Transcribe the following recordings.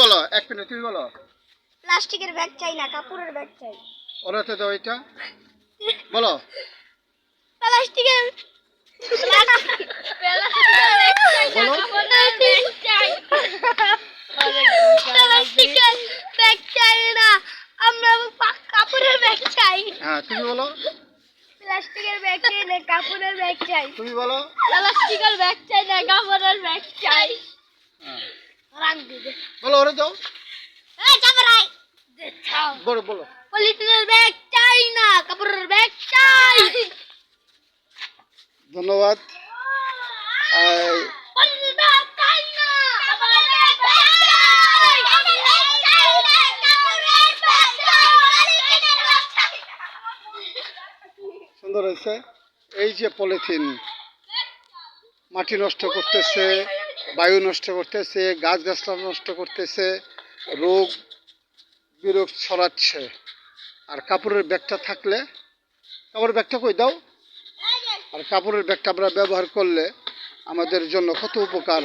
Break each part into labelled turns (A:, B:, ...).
A: বলো, 1 মিনিট তুমি বলো।
B: প্লাস্টিকের ব্যাগ চাই না, কাপড়ের ব্যাগ চাই।
A: ওরাতে দাও এটা বলো।
B: প্লাস্টিকের ব্যাগ চাই না, আমরা কাপড়ের ব্যাগ চাই।
A: হ্যাঁ তুমি বলো।
B: প্লাস্টিকের ব্যাগ চাই না, কাপড়ের ব্যাগ চাই।
A: তুমি বলো।
B: প্লাস্টিকের ব্যাগ চাই না, কাপড়ের ব্যাগ চাই।
A: বলো ওরে দাও। বলো বলো।
B: পলিথিনের ব্যাগ চাই না, কাপড়ের ব্যাগ চাই।
A: ধন্যবাদ।
B: পলিথিনের ব্যাগ চাই না, কাপড়ের ব্যাগ চাই।
A: সুন্দর হয়েছে। এই যে পলিথিন মাটি নষ্ট করতেছে, বায়ু নষ্ট করতেছে, গাছগাছলা নষ্ট করতেছে, রোগ বিরোগ ছড়াচ্ছে। আর কাপড়ের ব্যাগটা থাকলে, কাপড়ের ব্যাগটা কই দাও। আর কাপড়ের ব্যাগটা আমরা ব্যবহার করলে আমাদের জন্য কত উপকার।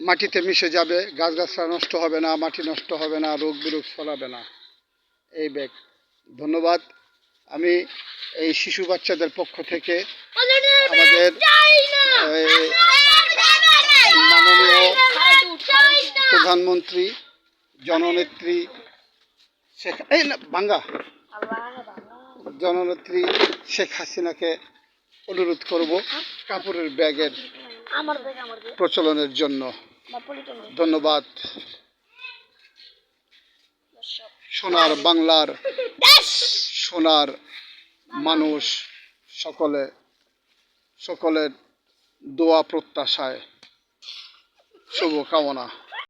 A: মাটিতে মিশে যাবে, গাছগাছলা নষ্ট হবে না, মাটি নষ্ট হবে না, রোগ বিরোগ ছড়াবে না এই ব্যাগ। ধন্যবাদ। আমি এই শিশু বাচ্চাদের পক্ষ থেকে আমাদের মাননীয় প্রধানমন্ত্রী জননেত্রী জননেত্রী শেখ হাসিনাকে অনুরোধ করব কাপড়ের ব্যাগের প্রচলনের জন্য। ধন্যবাদ। সোনার বাংলার সোনার মানুষ সকলের দোয়া প্রত্যাশায় শুভকামনা।